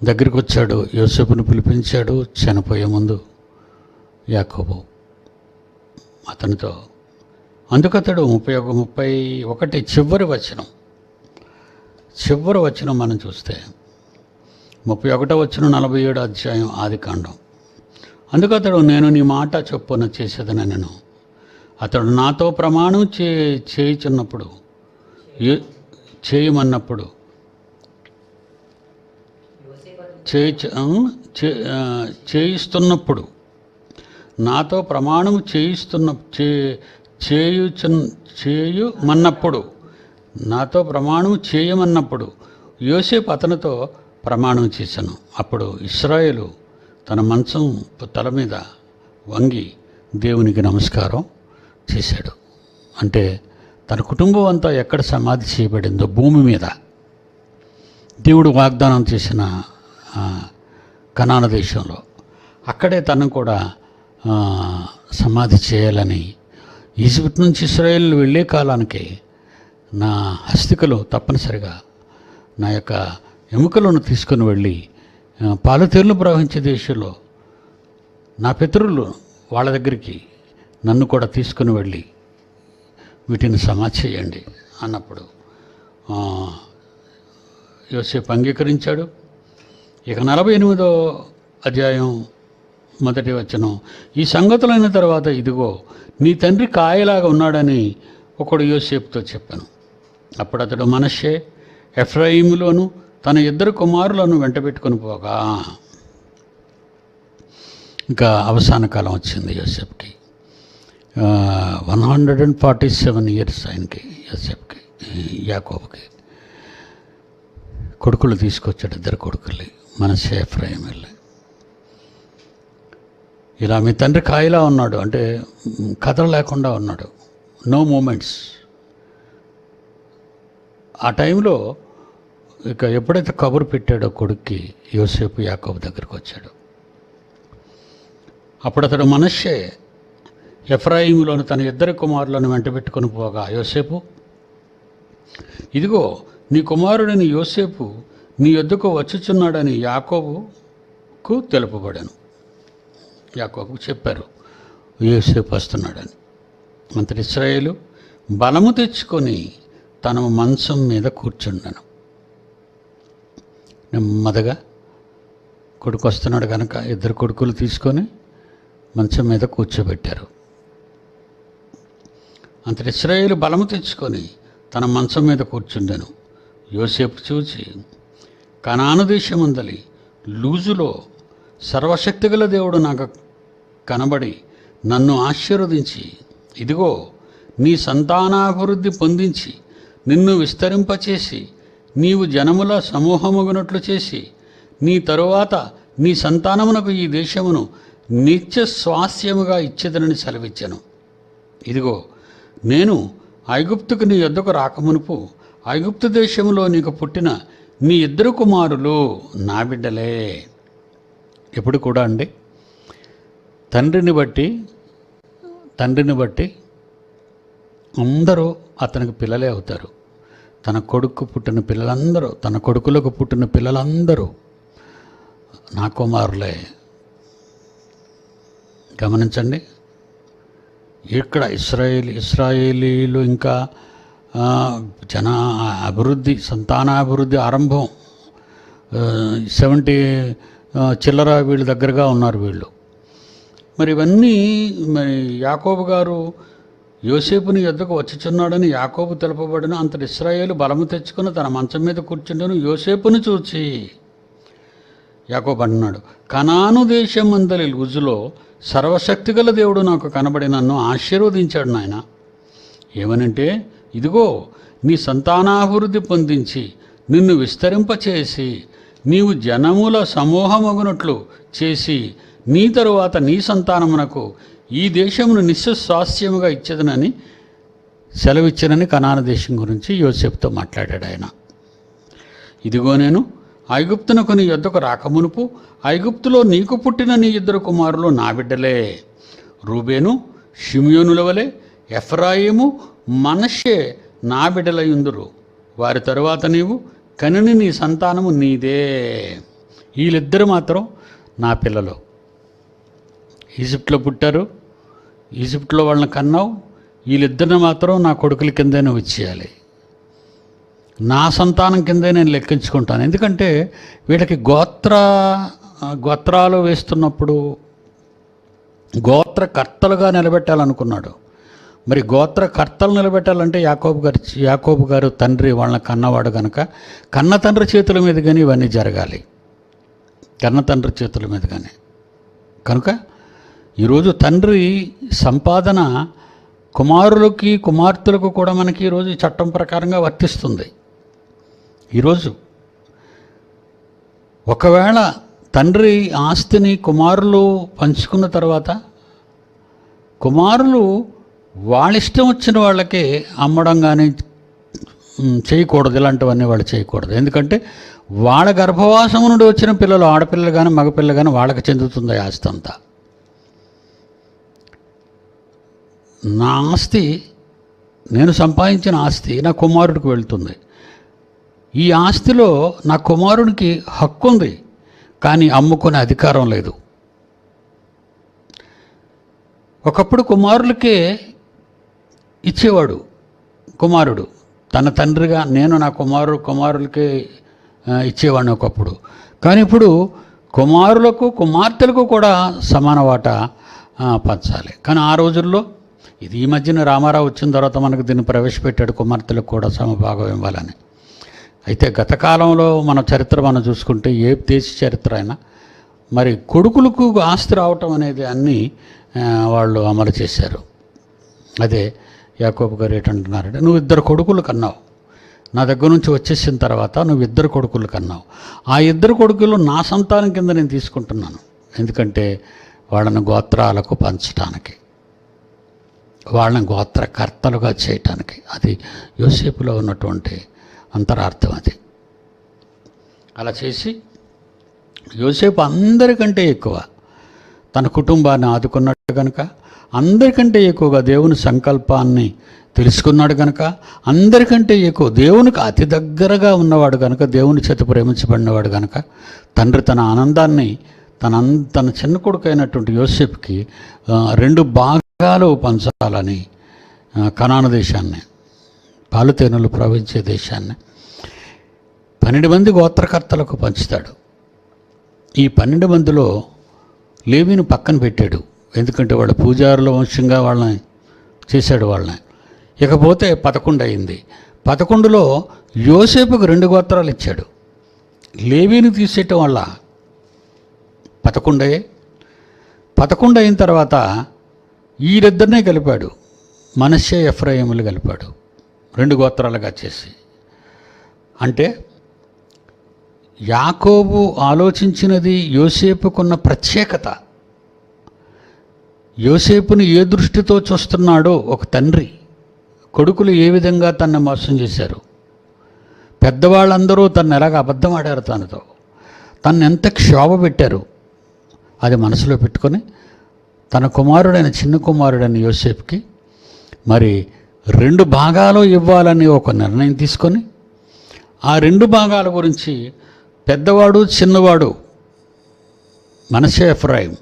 దగ్గరికి వచ్చాడు, యోసేపును పిలిపించాడు. చనిపోయే ముందు యాకోబు అతనితో, అందుకతడు 31 చివరి వచనం మనం చూస్తే 31వ వచనం 47వ అధ్యాయం ఆదికాండం. అందుకతడు, నేను నీ మాట చొప్పున చేసేదనెను. అతడు నాతో ప్రమాణం చేయుచున్నప్పుడు చేయమన్నప్పుడు చేయిస్తున్నప్పుడు నాతో ప్రమాణం చేయమన్నప్పుడు యోసేపు అతనితో ప్రమాణం చేశాను. అప్పుడు ఇశ్రాయేలు తన మంచం తల మీద వంగి దేవునికి నమస్కారం చేశాడు. అంటే తన కుటుంబం అంతా ఎక్కడ సమాధి చేయబడిందో భూమి మీద, దేవుడు వాగ్దానం చేసిన కనాను దేశంలో, అక్కడే తను కూడా సమాధి చేయాలని, ఈజిప్ట్ నుంచి ఇశ్రాయేలు వెళ్ళే కాలానికి నా హస్తికలు తప్పనిసరిగా నా యొక్క ఎముకలను తీసుకుని వెళ్ళి పాలతేర్లు ప్రవహించే దేశంలో నా పితరులు వాళ్ళ దగ్గరికి నన్ను కూడా తీసుకుని వెళ్ళి వీటిని సమాధి చేయండి అన్నప్పుడు యోసేపు అంగీకరించాడు. ఇక 48వ అధ్యాయం 1వ వచనం, ఈ సంగతులైన తర్వాత ఇదిగో నీ తండ్రి కాయలాగా ఉన్నాడని ఒకడు యోసేపుతో చెప్పాను. అప్పుడు అతడు మనష్షే ఎఫ్రాయిములోను తన 2 కుమారులను వెంటబెట్టుకొని పోగా, ఇంకా అవసాన కాలం వచ్చింది యోసేపుకి. 147 years ఆయనకి, యోసేపుకి, యాకోబుకి. కొడుకులు తీసుకొచ్చాడు, 2 కొడుకుల్ని, మనష్షే ఎఫ్రాయిముల్ని. ఇలా మీ తండ్రి కాయలా ఉన్నాడు అంటే కథలు లేకుండా ఉన్నాడు, నో మూమెంట్స్. ఆ టైంలో ఇక ఎప్పుడైతే కబురు పెట్టాడో కొడుక్కి, యోసేపు యాకోబు దగ్గరికి వచ్చాడు. అప్పుడు అతడు మనష్షే ఎఫ్రాయిములోని తన 2 కుమారులను వెంటబెట్టుకొని పోగా, యోసేపు ఇదిగో నీ కుమారుడని యోసేపు నీ యొద్దకు వచ్చుచున్నాడని యాకోబుకు తెలుపబడాను. యాకోబుకు చెప్పారు యోసేపు వస్తున్నాడని. అంతటి ఇశ్రాయేలు బలము తెచ్చుకొని తన మంచం మీద కూర్చుండను. నెమ్మదిగా కొడుకు వస్తున్నాడు కనుక 2 కొడుకులు తీసుకొని మంచం మీద కూర్చోబెట్టారు. అంతటి ఇశ్రాయేలు బలము తెచ్చుకొని తన మంచం మీద కూర్చుండెను. యోసేపు చూచి, కనాను దేశమందలి లూజులో సర్వశక్తిగల దేవుడు నాకు కనబడి నన్ను ఆశీర్వదించి, ఇదిగో నీ సంతానాభివృద్ధి పొందించి నిన్ను విస్తరింపచేసి నీవు జనముల సమూహమగునట్లు చేసి నీ తరువాత నీ సంతానమునకు ఈ దేశమును నిత్య స్వాస్యముగా ఇచ్చేదనని సెలవిచ్చాను. ఇదిగో నేను ఐగుప్తుకు నీ యొద్దకు రాకమునుపు ఐగుప్తు దేశములో నీకు పుట్టిన నీ 2 కుమారులు నా బిడ్డలే. ఎప్పుడు కూడా అండి, తండ్రిని బట్టి అందరూ అతనికి పిల్లలే అవుతారు. తన కొడుకు పుట్టిన పిల్లలందరూ, తన కొడుకులకు పుట్టిన పిల్లలందరూ నా కుమారులే. గమనించండి, ఇక్కడ ఇస్రాయేలీలు ఇంకా అభివృద్ధి, సంతానాభివృద్ధి ఆరంభం 70 చిల్లర వీళ్ళ దగ్గరగా ఉన్నారు వీళ్ళు. మరి ఇవన్నీ మరి యాకోబు గారు యోసేపుని యొద్దకు వచ్చుచున్నాడని యాకోబు తెలుపబడిన. అంతటి ఇశ్రాయేలు బలము తెచ్చుకుని తన మంచం మీద కూర్చుండను. యోసేపుని చూచి యాకోబు అంటున్నాడు, కనాను దేశం అందలి లూజులో సర్వశక్తిగల దేవుడు నాకు కనబడి నన్ను ఆశీర్వదించాడు నాయన. ఏమనంటే, ఇదిగో నీ సంతానాభివృద్ధి పొందించి నిన్ను విస్తరింపచేసి నీవు జనముల సమూహమగునట్లు చేసి నీ తరువాత నీ సంతానమునకు ఈ దేశమును నిస్వాస్యముగా ఇచ్చేదనని సెలవిచ్చనని కనాను దేశం గురించి యోసేపుతో మాట్లాడాడు ఆయన. ఇదిగో నేను ఐగుప్తునకు నీ యొద్దకు రాకమునుపు ఐగుప్తులో నీకు పుట్టిన నీ 2 కుమారులు నా బిడ్డలే. రూబేను షిమ్యోనుల వలె ఎఫ్రాయిము మనష్షే నా బిడ్డలయుందురు. వారి తరువాత నీవు కనిని నీ సంతానము నీదే. వీళ్ళిద్దరు మాత్రం నా పిల్లలు. ఈజిప్ట్లో పుట్టారు, ఈజిప్ట్లో వాళ్ళని కన్నావు, వీళ్ళిద్దరిని మాత్రం నా కొడుకుల కిందే నువ్వు ఇచ్చేయాలి, నా సంతానం కిందే నేను లెక్కించుకుంటాను. ఎందుకంటే వీళ్ళకి గోత్రాలు వేస్తున్నప్పుడు గోత్రకర్తలుగా నిలబెట్టాలనుకున్నాడు. మరి గోత్రకర్తలు నిలబెట్టాలంటే యాకోబు గారు తండ్రి వాళ్ళని కన్నవాడు కనుక కన్న తండ్రి చేతుల మీద కానీ ఇవన్నీ జరగాలి, కన్న తండ్రి చేతుల మీద కానీ. కనుక ఈరోజు తండ్రి సంపాదన కుమారులకి కుమార్తెలకు కూడా మనకి ఈరోజు చట్టం ప్రకారంగా వర్తిస్తుంది. ఈరోజు ఒకవేళ తండ్రి ఆస్తిని కుమారులు పంచుకున్న తర్వాత కుమారులు వాళ్ళ ఇష్టం వచ్చిన వాళ్ళకే అమ్మడం కానీ చేయకూడదు, ఇలాంటివన్నీ వాళ్ళు చేయకూడదు. ఎందుకంటే వాళ్ళ గర్భవాసం నుండి వచ్చిన పిల్లలు, ఆడపిల్లలు కానీ మగపిల్లలు కానీ వాళ్ళకి చెందుతుంది ఆ ఆస్తి అంతా. నా ఆస్తి, నేను సంపాదించిన ఆస్తి నా కుమారుడికి వెళ్తుంది. ఈ ఆస్తిలో నా కుమారుడికి హక్కు ఉంది, కానీ అమ్ముకునే అధికారం లేదు. ఒకప్పుడు కుమారులకే ఇచ్చేవాడు కుమారుడు, తన తండ్రిగా నేను నా కుమారులకే ఇచ్చేవాడిని ఒకప్పుడు. కానీ ఇప్పుడు కుమారులకు కుమార్తెలకు కూడా సమాన వాటా పంచాలి. కానీ ఆ రోజుల్లో ఇది ఈ మధ్యన రామారావు వచ్చిన తర్వాత మనకు దీన్ని ప్రవేశపెట్టాడు, కుమార్తెలకు కూడా సమభాగం ఇవ్వాలని. అయితే గత కాలంలో మన చరిత్ర మనం చూసుకుంటే ఏ దేశ చరిత్ర అయినా మరి కొడుకులకు ఆస్తి రావటం అనేది అన్నీ వాళ్ళు అమలు చేశారు. అదే యాకోబు గారు ఏంటంటున్నారంటే, నువ్వు 2 కొడుకులు కన్నావు, నా దగ్గర నుంచి వచ్చేసిన తర్వాత నువ్వు 2 కొడుకులు కన్నావు, ఆ 2 కొడుకులు నా సంతానం కింద నేను తీసుకుంటున్నాను. ఎందుకంటే వాళ్ళని గోత్రాలకు పంచడానికి, వాళ్ళని గోత్రకర్తలుగా చేయటానికి. అది యోసేపులో ఉన్నటువంటి అంతరార్థం. అది అలా చేసి యోసేపు అందరికంటే ఎక్కువ తన కుటుంబాన్ని ఆదుకున్నాడు కనుక, అందరికంటే ఎక్కువగా దేవుని సంకల్పాన్ని తెలుసుకున్నాడు కనుక, అందరికంటే ఎక్కువ దేవునికి అతి దగ్గరగా ఉన్నవాడు కనుక, దేవుని చేత ప్రేమించబడినవాడు కనుక, తండ్రి తన ఆనందాన్ని తన చిన్న కొడుకు అయినటువంటి యోసేపుకి 2 భాగాలు పంచాలని కనాను దేశాన్ని, పాలుతేనెలు ప్రవహించే దేశాన్ని 12 మంది గోత్రకర్తలకు పంచుతాడు. ఈ 12 మందిలో లేవీని పక్కన పెట్టాడు, ఎందుకంటే వాళ్ళ పూజారుల వంశంగా వాళ్ళని చేశాడు వాళ్ళని. ఇకపోతే 11 అయింది. 11లో యోసేపుకు 2 గోత్రాలు ఇచ్చాడు. లేవీని తీసేయటం వల్ల 11 అయ్యాయి. 11 అయిన తర్వాత వీరిద్దరినే కలిపాడు, మనష్షే ఎఫ్రాయిములు కలిపాడు 2 గోత్రాలుగా చేసి. అంటే యాకోబు ఆలోచించినది యోసేపుకున్న ప్రత్యేకత. యోసేపుని ఏ దృష్టితో చూస్తున్నాడో ఒక తండ్రి, కొడుకులు ఏ విధంగా తనను మోసం చేశారు, పెద్దవాళ్ళందరూ తను ఎలాగ అబద్ధం ఆడారు, తను ఎంత క్షోభ పెట్టారు, అది మనసులో పెట్టుకొని తన కుమారుడైన చిన్న కుమారుడైన యోసేపుకి మరి 2 భాగాలు ఇవ్వాలని ఒక నిర్ణయం తీసుకొని, ఆ 2 భాగాల గురించి పెద్దవాడు చిన్నవాడు మనష్షే ఎఫ్రాయిం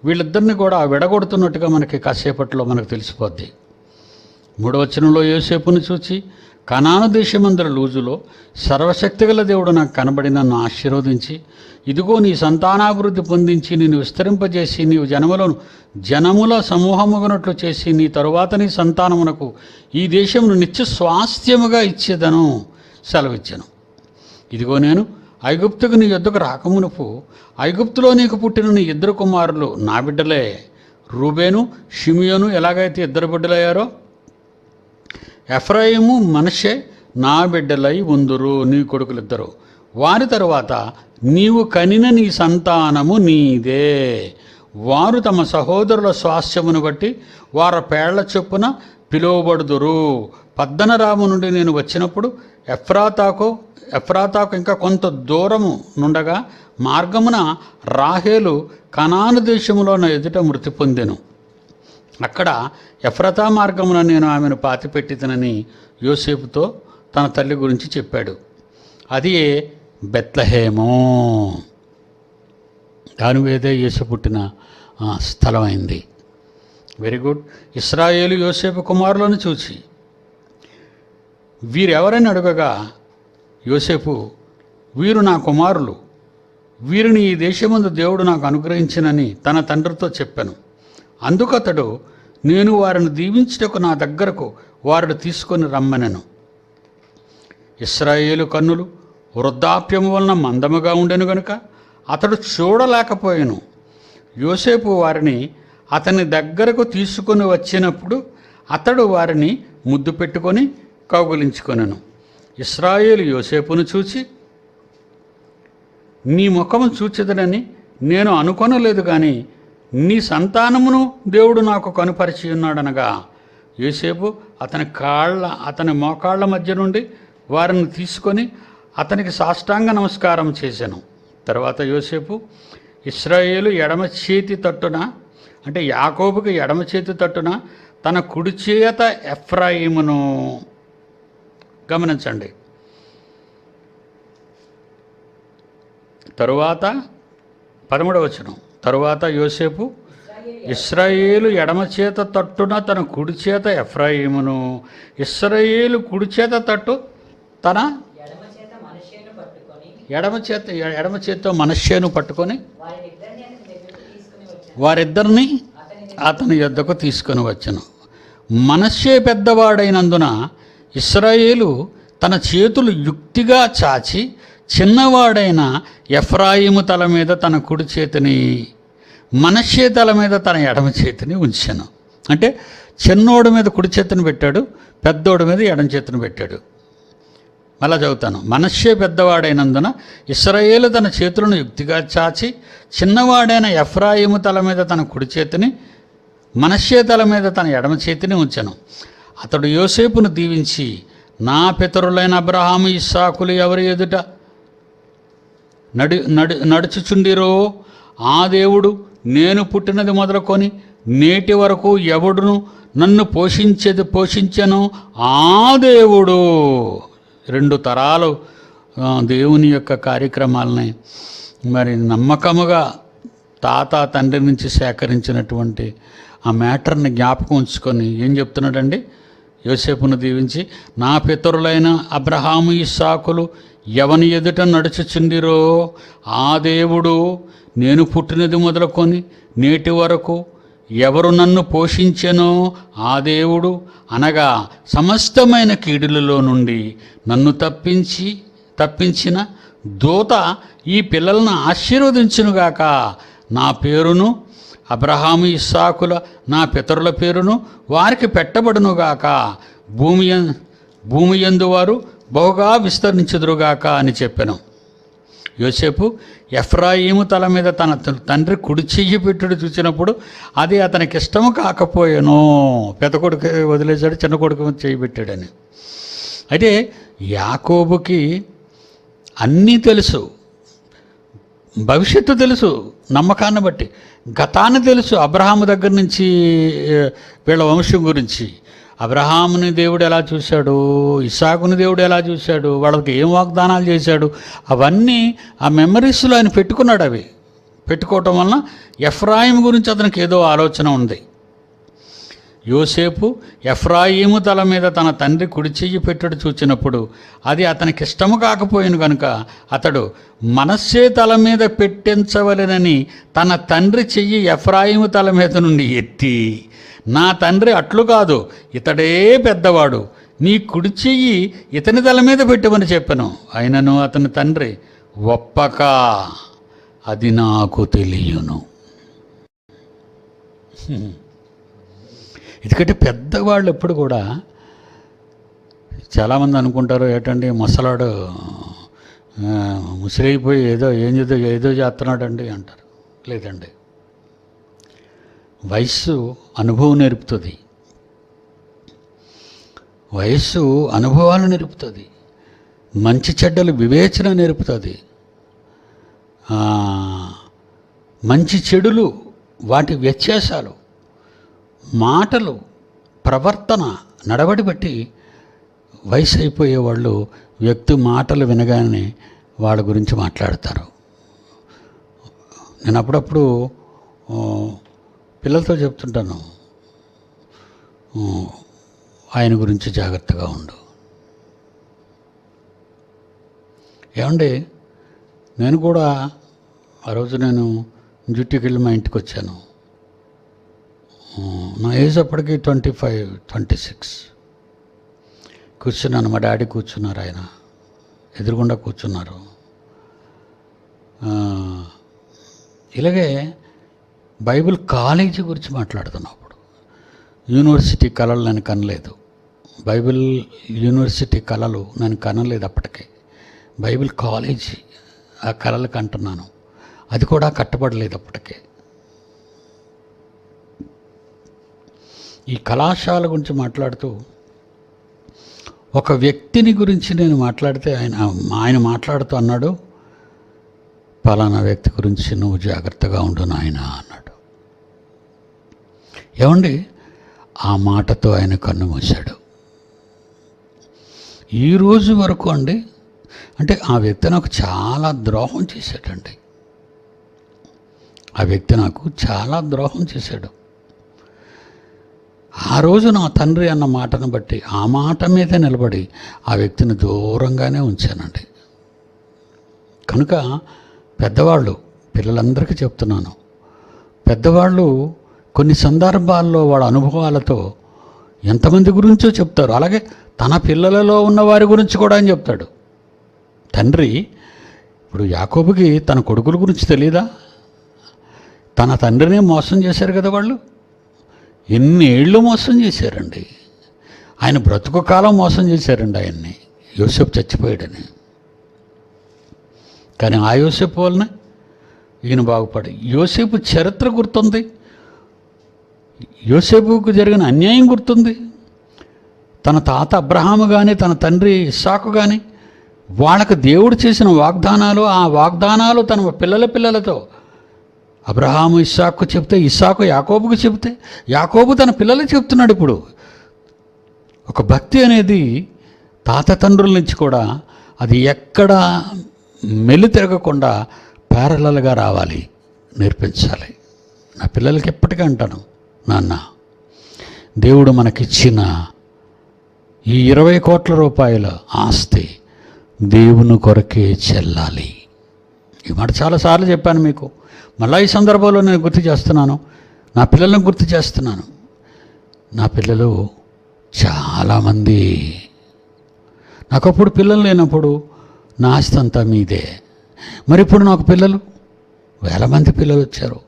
వీళ్ళిద్దరిని కూడా విడగొడుతున్నట్టుగా మనకి కాసేపట్లో మనకు తెలిసిపోద్ది. 3వ వచనంలో యోసేపును చూచి, కనాను దేశమందరి లూజులో సర్వశక్తిగల దేవుడు నాకు కనబడి నన్ను ఆశీర్వదించి, ఇదిగో నీ సంతానాభివృద్ధి పొందించి నిన్ను విస్తరింపజేసి నీవు జనముల సమూహముగనట్లు చేసి నీ తరువాత నీ సంతానమునకు ఈ దేశమును నిత్య స్వాస్థ్యముగా ఇచ్చేదను సెలవిచ్చాను. ఇదిగో నేను ఐగుప్తుకు నీ యొద్దకు రాకమునుపు ఐగుప్తులో నీకు పుట్టిన నీ 2 కుమారులు నా బిడ్డలే. రూబేను షిమియోను ఎలాగైతే 2 బిడ్డలయ్యారో, ఎఫ్రాయిము మనష్షే నా బిడ్డలై ఉందురు, నీ కొడుకులిద్దరు. వారి తరువాత నీవు కనిన నీ సంతానము నీదే. వారు తమ సహోదరుల స్వాస్థ్యమును బట్టి వారి పేళ్ల చొప్పున పిలువబడుదురు. పద్దనరాము నుండి నేను వచ్చినప్పుడు ఎఫ్రాతాకు ఇంకా కొంత దూరము నుండగా మార్గమున రాహేలు కనాను దేశములో నా ఎదుట మృతి పొందెను. అక్కడ ఎఫ్రాతా మార్గమున నేను ఆమెను పాతిపెట్టితనని యోసేపుతో తన తల్లి గురించి చెప్పాడు. అది బెత్లెహేము. దానివేదే యేసు పుట్టిన స్థలం అయింది. Very good. ఇశ్రాయేలు యోసేపు కుమారులను చూసి వీరెవరని అడగగా యోసేపు, వీరు నా కుమారులు, వీరిని ఈ దేశమందు దేవుడు నాకు అనుగ్రహించినని తన తండ్రితో చెప్పాను. అందుకతడు, నేను వారిని దీవించుటకు నా దగ్గరకు వారిని తీసుకొని రమ్మనెను. ఇశ్రాయేలు కన్నులు వృద్ధాప్యము వలన మందముగా ఉండెను గనుక అతడు చూడలేకపోయాను. యోసేపు వారిని అతని దగ్గరకు తీసుకొని వచ్చినప్పుడు అతడు వారిని ముద్దు పెట్టుకొని కౌగులించుకొనెను. ఇశ్రాయేలు యోసేపును చూచి, నీ ముఖము చూచెదనని నేను అనుకొనలేదు, కానీ నీ సంతానమును దేవుడు నాకు కనుపరిచి ఉన్నాడనగా యోసేపు అతని మోకాళ్ళ మధ్య నుండి వారిని తీసుకొని అతనికి సాష్టాంగ నమస్కారం చేశాను. తర్వాత యోసేపు ఇశ్రాయేలు ఎడమ చేతి తట్టున, అంటే యాకోబుకి ఎడమ చేతి తట్టున తన కుడి చేత ఎఫ్రాయిమును, గమనించండి. తరువాత 13వ వచనం, తరువాత యోసేపు ఇశ్రాయేలు ఎడమ చేత తట్టున తన కుడి చేత ఎఫ్రాయిమును, ఇశ్రాయేలు కుడి చేత తట్టు తన ఎడమ చేత్తో మనష్షేను పట్టుకొని వారిద్దరిని అతని యొద్దకు తీసుకొని వచ్చెను. మనష్షే పెద్దవాడైనందున ఇశ్రాయేలు తన చేతులు యుక్తిగా చాచి చిన్నవాడైన ఎఫ్రాయిము తల మీద తన కుడి చేతిని, మనష్షే తల మీద తన ఎడమ చేతిని ఉంచాను. అంటే చిన్నోడి మీద కుడి చేతిని పెట్టాడు, పెద్దోడి మీద ఎడమ చేతిని పెట్టాడు. మళ్ళా చదువుతాను. మనష్షే పెద్దవాడైనందున ఇశ్రాయేలు తన చేతులను యుక్తిగా చాచి చిన్నవాడైన ఎఫ్రాయిము తల మీద తన కుడి చేతిని, మనష్షే తల మీద తన ఎడమ చేతిని ఉంచెను. అతడు యోసేపును దీవించి, నా పితరులైన అబ్రహాము ఇస్సాకులు ఎవరి ఎదుట నడుచుచుండిరో ఆ దేవుడు నేను పుట్టినది మొదలుకొని నేటి వరకు ఎవడును నన్ను పోషించెను ఆ దేవుడు. 2 తరాలు దేవుని యొక్క కార్యక్రమాలని మరి నమ్మకముగా తాత తండ్రి నుంచి సేకరించినటువంటి ఆ మ్యాటర్ని జ్ఞాపకం ఉంచుకొని ఏం చెప్తున్నాడండి? యోసేపును దీవించి, నా పితరులైన అబ్రహాము ఇస్సాకులు ఎవని ఎదుట నడుచుచుండిరో ఆ దేవుడు నేను పుట్టినది మొదలుకొని నేటి వరకు ఎవరు నన్ను పోషించెనో ఆ దేవుడు, అనగా సమస్తమైన కీడులలో నుండి నన్ను తప్పించిన దూత ఈ పిల్లలను ఆశీర్వదించునుగాక. నా పేరును అబ్రహాము ఇస్సాకుల నా పితరుల పేరును వారికి పెట్టబడునుగాక. భూమి యందు వారు బహుగా విస్తరించుదురుగాక అని చెప్పాను. యోసేపు ఎఫ్రాయిము తల మీద తన తండ్రి కుడి చెయ్యి పెట్టుడు చూసినప్పుడు అది అతనికి ఇష్టము కాకపోయాను. పెద్ద కొడుకు వదిలేశాడు, చిన్న కొడుకు చెయ్యి పెట్టాడని. అయితే యాకోబుకి అన్నీ తెలుసు, భవిష్యత్తు తెలుసు, నమ్మకాన్ని బట్టి గతాన్ని తెలుసు. అబ్రహాము దగ్గర నుంచి వీళ్ళ వంశం గురించి అబ్రహాముని దేవుడు ఎలా చూశాడు, ఇస్సాకుని దేవుడు ఎలా చూశాడు, వాళ్ళకి ఏం వాగ్దానాలు చేశాడు, అవన్నీ ఆ మెమరీస్లో ఆయన పెట్టుకున్నాడు. అవి పెట్టుకోవటం వలన ఎఫ్రాయిం గురించి అతనికి ఏదో ఆలోచన ఉంది. యోసేపు ఎఫ్రాయిము తల మీద తన తండ్రి కుడి చెయ్యి పెట్టుడు చూచినప్పుడు అది అతనికి ఇష్టము కాకపోయిన కనుక అతడు మనష్షే తల మీద పెట్టించవలెనని తన తండ్రి చెయ్యి ఎఫ్రాయిము తల మీద నుండి ఎత్తి, నా తండ్రి అట్లు కాదు, ఇతడే పెద్దవాడు, నీ కుడి చెయ్యి ఇతని తల మీద పెట్టమని చెప్పాను. అయినను అతని తండ్రి ఒప్పక, అది నాకు తెలియను. ఎందుకంటే పెద్దవాళ్ళు ఎప్పుడు కూడా చాలామంది అనుకుంటారు, ఏంటండి ముసలాడు ముసిరైపోయి ఏదో చేస్తున్నాడండి అంటారు. లేదండి, వయస్సు అనుభవం నేర్పుతుంది, వయస్సు అనుభవాలు నేర్పుతుంది, మంచి చెడ్డలు వివేచన నేర్పుతుంది, మంచి చెడులు వాటి వ్యత్యాసాలు, మాటలు, ప్రవర్తన, నడవడి బట్టి వయసు అయిపోయే వాళ్ళు వ్యక్తి మాటలు వినగానే వాళ్ళ గురించి మాట్లాడతారు. నేను అప్పుడప్పుడు పిల్లలతో చెప్తుంటాను, ఆయన గురించి జాగ్రత్తగా ఉండు. ఏమండి, నేను కూడా ఆ రోజు నేను డ్యూటీకి వెళ్ళి మా ఇంటికి వచ్చాను. నా ఏజ్ అప్పటికి 25, 26. కూర్చున్నాను, మా డాడీ కూర్చున్నారు, ఆయన ఎదురుగుండా కూర్చున్నారు. ఇలాగే బైబిల్ కాలేజీ గురించి మాట్లాడుతున్నప్పుడు యూనివర్సిటీ కళలు నేను కనలేదు. బైబిల్ యూనివర్సిటీ కళలు నేను కనలేదు అప్పటికే. బైబిల్ కాలేజీ ఆ కళలకు అంటున్నాను, అది కూడా కట్టబడలేదు అప్పటికే. ఈ కళాశాల గురించి మాట్లాడుతూ ఒక వ్యక్తిని గురించి నేను మాట్లాడితే ఆయన మాట్లాడుతూ అన్నాడు, పలానా వ్యక్తి గురించి నువ్వు జాగ్రత్తగా ఉండు నాయన అన్నాడు. ఏమండి, ఆ మాటతో ఆయన కన్ను మూశాడు. ఈరోజు వరకు అండి, అంటే ఆ వ్యక్తి నాకు చాలా ద్రోహం చేశాడండి. ఆ వ్యక్తి నాకు చాలా ద్రోహం చేశాడు. ఆ రోజు నా తండ్రి అన్న మాటను బట్టి ఆ మాట మీదే నిలబడి ఆ వ్యక్తిని దూరంగానే ఉంచానండి. కనుక పెద్దవాళ్ళు, పిల్లలందరికీ చెప్తున్నాను, పెద్దవాళ్ళు కొన్ని సందర్భాల్లో వాళ్ళ అనుభవాలతో ఎంతమంది గురించో చెప్తారు. అలాగే తన పిల్లలలో ఉన్న వారి గురించి కూడా ఆయన చెప్తాడు. తండ్రి ఇప్పుడు యాకోబుకి తన కొడుకుల గురించి తెలీదా? తన తండ్రినే మోసం చేశారు కదా వాళ్ళు. ఎన్ని ఏళ్ళు మోసం చేశారండి. ఆయన బ్రతుకు కాలం మోసం చేశారండి ఆయన్ని. యోసేపు చచ్చిపోయాడని. కానీ ఆ యోసేపు వలన ఈయన బాగుపడి, యోసేపు చరిత్ర గుర్తుంది, యోసేపుకు జరిగిన అన్యాయం గుర్తుంది. తన తాత అబ్రహాము కానీ తన తండ్రి ఇస్సాకు కానీ వాళ్ళకు దేవుడు చేసిన వాగ్దానాలు, ఆ వాగ్దానాలు తన పిల్లలతో అబ్రహాము ఇస్సాకు చెప్తే, ఇస్సాకు యాకోబుకు చెప్తే, యాకోబు తన పిల్లలకు చెప్తున్నాడు. ఇప్పుడు ఒక భక్తి అనేది తాత తండ్రుల నుంచి కూడా అది ఎక్కడ మెల్లి తిరగకుండా ప్యారలల్గా రావాలి, నేర్పించాలి. నా పిల్లలకి ఎప్పటికీ అంటాను, నాన్న, దేవుడు మనకిచ్చిన ఈ 20 కోట్ల రూపాయల ఆస్తి దేవుని కొరకే చెల్లాలి. ఈ మాట చాలాసార్లు చెప్పాను మీకు. మళ్ళీ ఈ సందర్భంలో నేను గుర్తు చేస్తున్నాను, నా పిల్లలను గుర్తు చేస్తున్నాను. నా పిల్లలు చాలామంది, నాకప్పుడు పిల్లలు లేనప్పుడు నా ఆస్తి అంతా మీదే. మరి ఇప్పుడు నాకు పిల్లలు, 1000 మంది పిల్లలు వచ్చారు.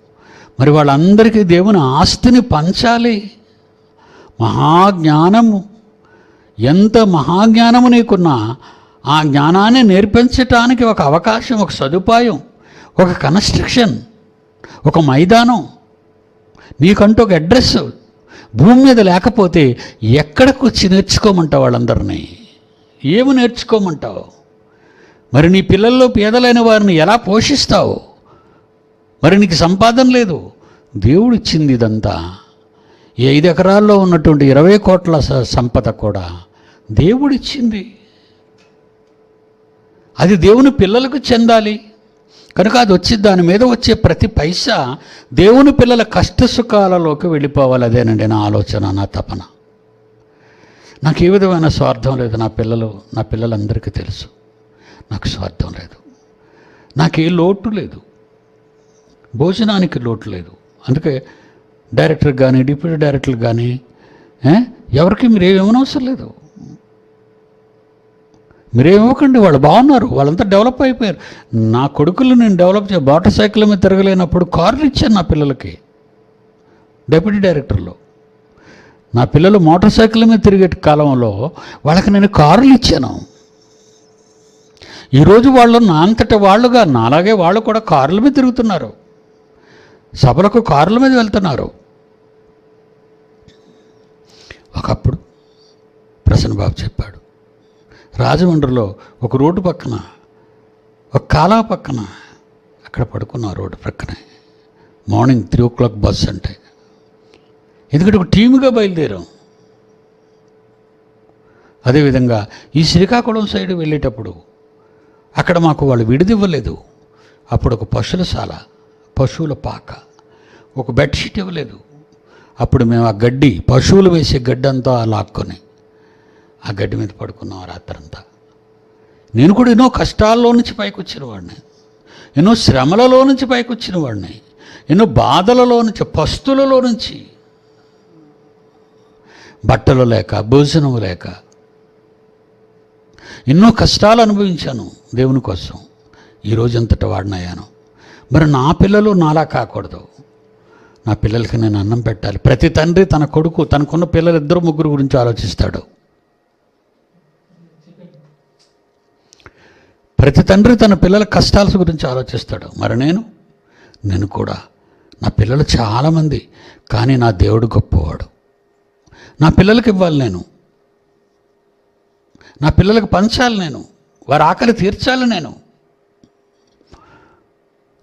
మరి వాళ్ళందరికీ దేవుని ఆస్తిని పంచాలి. మహాజ్ఞానము, ఎంత మహాజ్ఞానము నీకున్నా ఆ జ్ఞానాన్ని నేర్పించటానికి ఒక అవకాశం, ఒక సదుపాయం, ఒక కన్స్ట్రక్షన్, ఒక మైదానం, నీకంటూ ఒక అడ్రస్ భూమి మీద లేకపోతే ఎక్కడికి వచ్చి నేర్చుకోమంటావు? వాళ్ళందరినీ ఏమి నేర్చుకోమంటావు? మరి నీ పిల్లల్లో పేదలైన వారిని ఎలా పోషిస్తావు? మరి నీకు సంపాదన లేదు. దేవుడు ఇచ్చింది ఇదంతా. ఈ 5 ఎకరాల్లో ఉన్నటువంటి 20 కోట్ల సంపద కూడా దేవుడిచ్చింది. అది దేవుని పిల్లలకు చెందాలి. కనుక అది వచ్చి దాని మీద వచ్చే ప్రతి పైసా దేవుని పిల్లల కష్టసుఖాలలోకి వెళ్ళిపోవాలి. అదేనండి నా ఆలోచన, నా తపన. నాకు ఏ విధమైన స్వార్థం లేదు. నా పిల్లలందరికీ తెలుసు నాకు స్వార్థం లేదు. నాకే లోటు లేదు, భోజనానికి లోటు లేదు. అందుకే డైరెక్టర్ కానీ డిప్యూటీ డైరెక్టర్ కానీ ఎవరికి మీరేమవసరం లేదు. మీరేమివ్వకండి, వాళ్ళు బాగున్నారు, వాళ్ళంతా డెవలప్ అయిపోయారు. నా కొడుకులు నేను డెవలప్ మోటార్ సైకిల్ మీద తిరగలేనప్పుడు కార్లు ఇచ్చాను నా పిల్లలకి. డెప్యూటీ డైరెక్టర్లో నా పిల్లలు మోటార్ సైకిల్ మీద తిరిగే కాలంలో వాళ్ళకి నేను కార్లు ఇచ్చాను. ఈరోజు వాళ్ళు నా అంతట వాళ్ళుగా, నాలాగే వాళ్ళు కూడా కార్ల మీద తిరుగుతున్నారు, సభలకు కార్ల మీద వెళ్తున్నారు. ఒకప్పుడు ప్రసన్నబాబు చెప్పాడు, రాజమండ్రిలో ఒక రోడ్డు పక్కన, ఒక కాలా పక్కన అక్కడ పడుకున్న రోడ్డు ప్రక్కనే మార్నింగ్ 3 o'clock బస్ అంటే. ఎందుకంటే ఒక టీముగా బయలుదేరాం. అదేవిధంగా ఈ శ్రీకాకుళం సైడ్ వెళ్ళేటప్పుడు అక్కడ మాకు వాళ్ళు విడిదివ్వలేదు. అప్పుడు ఒక పశువులశాల పశువుల పాక, ఒక బెడ్షీట్ ఇవ్వలేదు. అప్పుడు మేము ఆ గడ్డి, పశువులు వేసే గడ్డి అంతా లాక్కొని ఆ గడ్డి మీద పడుకున్నాం రాత్రంతా. నేను కూడా ఎన్నో కష్టాల్లో నుంచి పైకి వచ్చిన వాడిని, ఎన్నో శ్రమలలో నుంచి పైకి వచ్చిన వాడిని, ఎన్నో బాధలలో నుంచి, పస్తులలో నుంచి, బట్టలు లేక, భోజనం లేక ఎన్నో కష్టాలు అనుభవించాను దేవుని కోసం. ఈరోజు అంతటా వాడినయ్యాను. మరి నా పిల్లలు నాలా కాకూడదు. నా పిల్లలకి నేను అన్నం పెట్టాలి. ప్రతి తండ్రి తన కొడుకు, తనకున్న పిల్లలు 2-3 గురించి ఆలోచిస్తాడు. ప్రతి తండ్రి తన పిల్లల కష్టాల గురించి ఆలోచిస్తాడు. మరి నేను కూడా, నా పిల్లలు చాలామంది, కానీ నా దేవుడు గొప్పవాడు. నా పిల్లలకి ఇవ్వాలి, నా పిల్లలకు పంచాలి, వారి ఆకలి తీర్చాలి.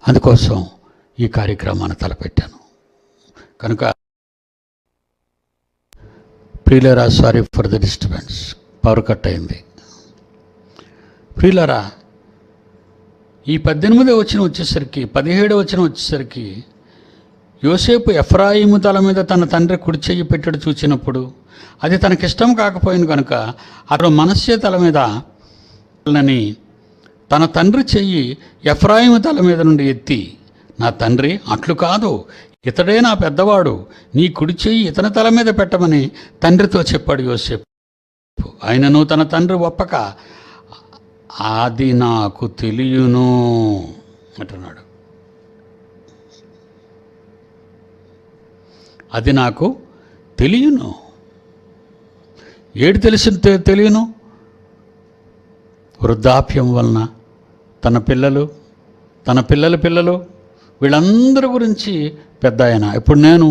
అందుకోసం ఈ కార్యక్రమాన్ని తలపెట్టాను. కనుక ప్రియులరా, sorry for the disturbance, power cut అయింది. ప్రియులరా, ఈ 18వ వచనం వచ్చేసరికి, 17వ వచనం వచ్చేసరికి, యోసేపు ఎఫ్రాయిము తల మీద తన తండ్రి కుడి చెయ్యి పెట్టడు చూచినప్పుడు అది తనకిష్టం కాకపోయింది కనుక అతడు మనస్సే తల మీద తన తండ్రి చెయ్యి ఎఫ్రాయిము తల మీద నుండి ఎత్తి, నా తండ్రి, అట్లు కాదు, ఇతడే నా పెద్దవాడు, నీ కుడి చెయ్యి ఇతని తల మీద పెట్టమని తండ్రితో చెప్పాడు యోసేపు. ఆయనను తన తండ్రి ఒప్పక, అది నాకు తెలియను అంటున్నాడు. అది నాకు తెలియను. ఏడు తెలియను? వృద్ధాప్యం వలన తన పిల్లలు, తన పిల్లలు వీళ్ళందరి గురించి పెద్ద ఆయన. ఇప్పుడు నేను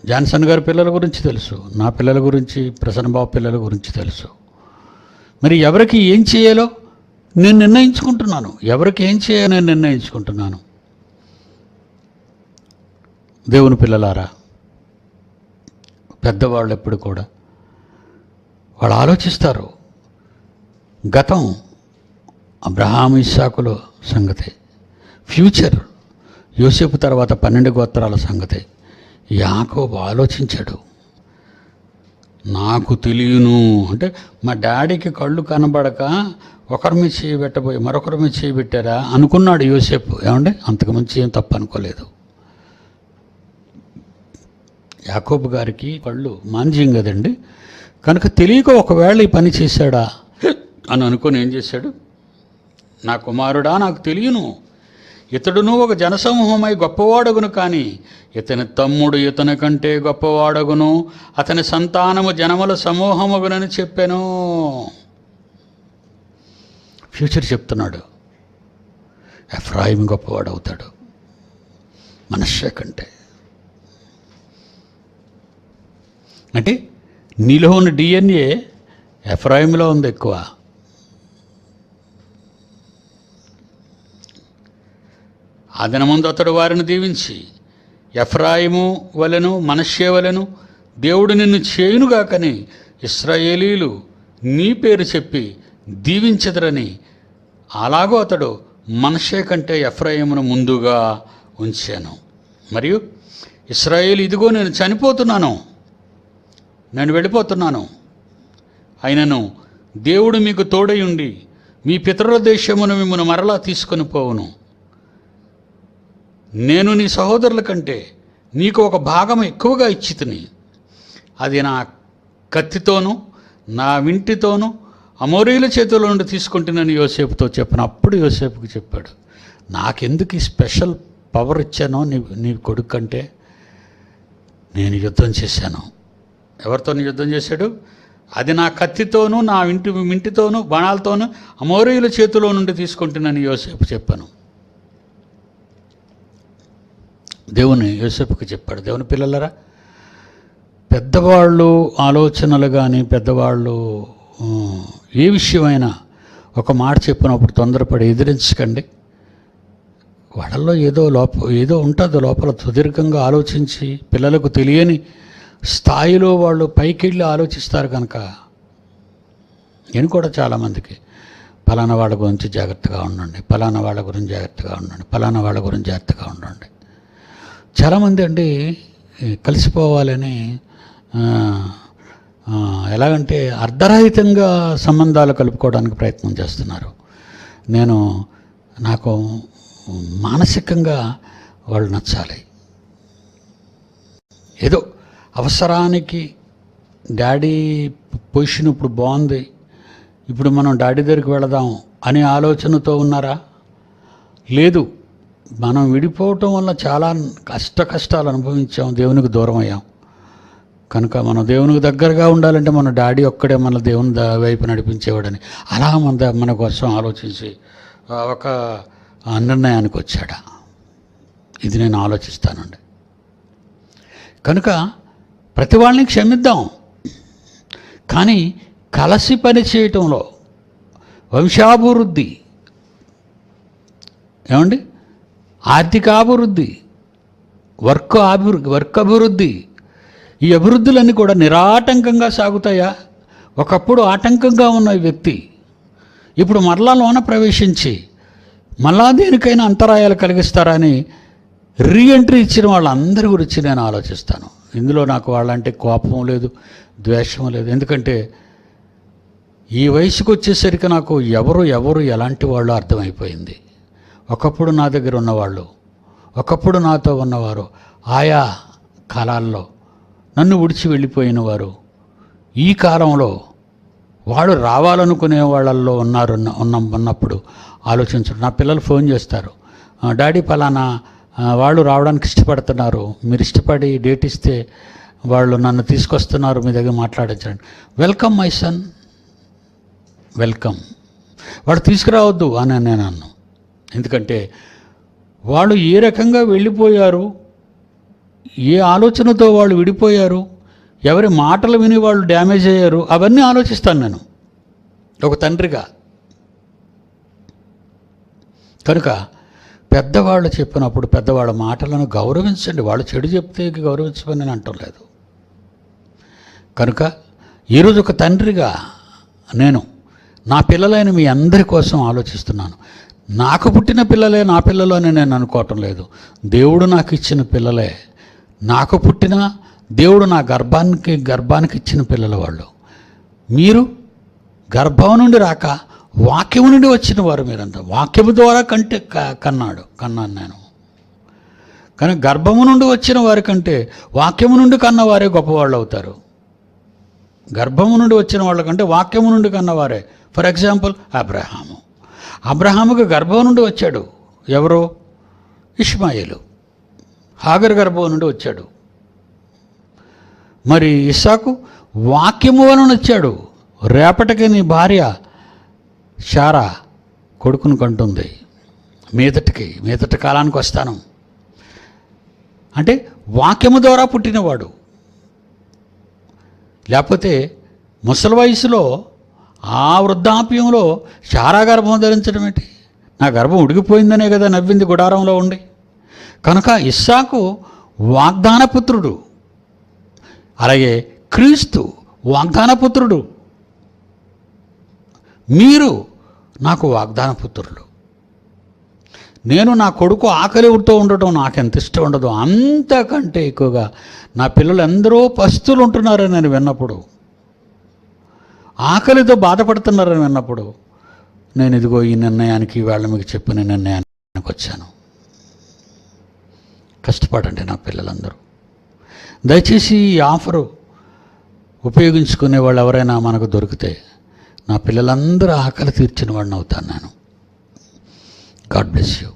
జాన్సన్ గారి పిల్లల గురించి తెలుసు, నా పిల్లల గురించి, ప్రసన్నబాబు పిల్లల గురించి తెలుసు. మరి ఎవరికి ఏం చేయాలో నేను నిర్ణయించుకుంటున్నాను. ఎవరికి ఏం చేయాలో నేను నిర్ణయించుకుంటున్నాను. దేవుని పిల్లలారా, పెద్దవాళ్ళు ఎప్పుడు కూడా వాళ్ళు ఆలోచిస్తారు. గతం అబ్రహాము, ఇస్సాకుల సంగతే, ఫ్యూచర్ యోసేపు తర్వాత 12 గోత్రాల సంగతే. యాకోబు ఆలోచించాడు. నాకు తెలియను అంటే, మా డాడీకి కళ్ళు కనబడక ఒకరి మీద చేయి పెట్టబోయి మరొకరి మీద చేయి పెట్టారా అనుకున్నాడు యోసేపు. ఏమండి, అంతకుమించి ఏం తప్పు అనుకోలేదు. యాకోబు గారికి కళ్ళు మాంజ్యం కదండి, కనుక తెలియక ఒకవేళ ఈ పని చేశాడా అని అనుకొని ఏం చేశాడు, నా కుమారుడా, నాకు తెలియను, ఇతడును ఒక జనసమూహమై గొప్పవాడగును, కానీ ఇతని తమ్ముడు ఇతని కంటే గొప్పవాడగును, అతని సంతానము జనముల సమూహమగునని చెప్పాను. ఫ్యూచర్ చెప్తున్నాడు. ఎఫ్రాయిము గొప్పవాడవుతాడు మనష్షే కంటే. అంటే నీలో ఉన్న DNA ఎఫ్రాయిములో ఉంది ఎక్కువ. ఆ దినమందు అతడు వారిని దీవించి, ఎఫ్రాయిము వలెను మనష్షే వలెను దేవుడు నిన్ను చేయునుగాకని ఇశ్రాయేలీలు నీ పేరు చెప్పి దీవించెదరని, అలాగూ అతడు మనష్షే కంటే ఎఫ్రాయిమును ముందుగా ఉంచాను. మరియు ఇశ్రాయేలు, ఇదిగో నేను చనిపోతున్నాను, నేను వెళ్ళిపోతున్నాను, అయినను దేవుడు మీకు తోడై ఉండి మీ పితరుల దేశమును మిమ్మల్ని మరలా తీసుకొని పోవును. నేను నీ సహోదరుల కంటే నీకు ఒక భాగం ఎక్కువగా ఇచ్చితిని, అది నా కత్తితోనూ నా వింటితోనూ అమోరీల చేతుల నుండి తీసుకుంటున్నాను యోసేపుతో చెప్పిన. అప్పుడు యోసేపుకి చెప్పాడు, నాకెందుకు ఈ స్పెషల్ పవర్ ఇచ్చానో నీ కొడుకు కంటే, నేను యుద్ధం చేశాను. ఎవరితో యుద్ధం చేశాడు? అది నా కత్తితోనూ నా వింటితోనూ బాణాలతోనూ అమోరీయుల చేతిలో నుండి తీసుకుంటున్నాను యోసేపు చెప్పాను. దేవుని యోసేపుకి చెప్పాడు. దేవుని పిల్లలరా, పెద్దవాళ్ళు ఆలోచనలు కానీ, పెద్దవాళ్ళు ఏ విషయమైనా ఒక మాట చెప్పినప్పుడు తొందరపడి ఎదిరించకండి. వాళ్ళల్లో ఏదో ఉంటుంది లోపల. సుదీర్ఘంగా ఆలోచించి పిల్లలకు తెలియని స్థాయిలో వాళ్ళు పైకి వెళ్ళి ఆలోచిస్తారు కనుక. నేను కూడా చాలామందికి పలానా వాళ్ళ గురించి జాగ్రత్తగా ఉండండి, పలానా వాళ్ళ గురించి జాగ్రత్తగా ఉండండి, పలానా వాళ్ళ గురించి జాగ్రత్తగా ఉండండి. చాలామంది అండి కలిసిపోవాలని ఎలాగంటే అర్ధరహితంగా సంబంధాలు కలుపుకోవడానికి ప్రయత్నం చేస్తున్నారు. నాకు మానసికంగా వాళ్ళు నచ్చాలి. ఏదో అవసరానికి డాడీ పొజిషన్ ఇప్పుడు బాగుంది, ఇప్పుడు మనం డాడీ దగ్గరికి వెళదాం అనే ఆలోచనతో ఉన్నారా? లేదు. మనం విడిపోవటం వల్ల చాలా కష్టాలు అనుభవించాం, దేవునికి దూరం అయ్యాం. కనుక మనం దేవునికి దగ్గరగా ఉండాలంటే మన డాడీ ఒక్కడే మన దేవుని వైపు నడిపించేవాడని అలా మన కోసం ఆలోచించి ఒక నిర్ణయానికి వచ్చాడా? ఇది నేను ఆలోచిస్తానండి. కనుక ప్రతి వాళ్ళని క్షమిద్దాం, కానీ కలిసి పని చేయటంలో వంశాభివృద్ధి, ఏమండి, ఆర్థికాభివృద్ధి, వర్క్ అభివృద్ధి, ఈ అభివృద్ధులన్నీ కూడా నిరాటంకంగా సాగుతాయా? ఒకప్పుడు ఆటంకంగా ఉన్న వ్యక్తి ఇప్పుడు మరలా లోన ప్రవేశించి మళ్ళా దేనికైనా అంతరాయాలు కలిగిస్తారని రీఎంట్రీ ఇచ్చిన వాళ్ళందరి గురించి నేను ఆలోచిస్తాను. ఇందులో నాకు వాళ్ళంటే కోపం లేదు, ద్వేషం లేదు. ఎందుకంటే ఈ వయసుకు వచ్చేసరికి నాకు ఎవరు ఎలాంటి వాళ్ళు అర్థమైపోయింది. ఒకప్పుడు నా దగ్గర ఉన్నవాళ్ళు, ఒకప్పుడు నాతో ఉన్నవారు, ఆయా కాలాల్లో నన్ను విడిచి వెళ్ళిపోయిన వారు ఈ కాలంలో వాడు రావాలనుకునే వాళ్ళల్లో ఉన్నప్పుడు ఆలోచించరు. నా పిల్లలు ఫోన్ చేస్తారు, డాడీ పలానా వాళ్ళు రావడానికి ఇష్టపడుతున్నారు, మీరు ఇష్టపడి డేట్ ఇస్తే వాళ్ళు నన్ను తీసుకొస్తున్నారు, మీ దగ్గర మాట్లాడించండి. Welcome my son, welcome. వాడు తీసుకురావద్దు అని నేను అన్నాను. ఎందుకంటే వాళ్ళు ఏ రకంగా వెళ్ళిపోయారు, ఏ ఆలోచనతో వాళ్ళు విడిపోయారు, ఎవరి మాటలు విని వాళ్ళు డ్యామేజ్ అయ్యారు, అవన్నీ ఆలోచిస్తాను నేను ఒక తండ్రిగా. కనుక పెద్దవాళ్ళు చెప్పినప్పుడు పెద్దవాళ్ళ మాటలను గౌరవించండి. వాళ్ళు చెడు చెప్తే గౌరవించమని నేను అంటం లేదు. కనుక ఈరోజు ఒక తండ్రిగా నేను నా పిల్లలైన మీ అందరి కోసం ఆలోచిస్తున్నాను. నాకు పుట్టిన పిల్లలే నా పిల్లలు అని నేను అనుకోవటం లేదు. దేవుడు నాకు ఇచ్చిన పిల్లలే, నాకు పుట్టిన దేవుడు నా గర్భానికి ఇచ్చిన పిల్లల వాళ్ళు. మీరు గర్భం నుండి రాక వాక్యము నుండి వచ్చిన వారు మీరంతా. వాక్యము ద్వారా కన్నాను నేను. కానీ గర్భము నుండి వచ్చిన వారి కంటే వాక్యము నుండి కన్నవారే గొప్పవాళ్ళు అవుతారు. గర్భము నుండి వచ్చిన వాళ్ళకంటే వాక్యము నుండి కన్నవారే. ఫర్ ఎగ్జాంపుల్ అబ్రహాముకు గర్భం నుండి వచ్చాడు ఎవరు? ఇష్మాయేలు. హాగర్ గర్భం నుండి వచ్చాడు. మరి ఇస్సాకు వాక్యము వలన వచ్చాడు. రేపటికి నీ భార్య శారా కొడుకును కంటుంది, మీదటి కాలానికి వస్తాను అంటే వాక్యము ద్వారా పుట్టినవాడు. లేకపోతే ముసలి వయసులో ఆ వృద్ధాప్యంలో శారా గర్భం ధరించడం ఏంటి? నా గర్భం ఉడిగిపోయిందనే కదా నవ్వింది గుడారంలో ఉండి. కనుక ఇస్సాకు వాగ్దానపుత్రుడు, అలాగే క్రీస్తు వాగ్దానపుత్రుడు. మీరు నాకు వాగ్దానపుత్రులు. నేను నా కొడుకు ఆకలితో ఉండటం నాకెంత ఇష్టం ఉండదు, అంతకంటే ఎక్కువగా నా పిల్లలు ఎందరో పస్తులు ఉంటున్నారని నేను విన్నప్పుడు, ఆకలితో బాధపడుతున్నారని విన్నప్పుడు నేను ఇదిగో ఈ నిర్ణయానికి వాళ్ళ మీకు చెప్పిన నిర్ణయానికి వచ్చాను. కష్టపడండి నా పిల్లలందరూ. దయచేసి ఈ ఆఫరు ఉపయోగించుకునే వాళ్ళు ఎవరైనా మనకు దొరికితే నా పిల్లలందరూ ఆకలి తీర్చిన వాడిని అవుతాను నేను. God bless you.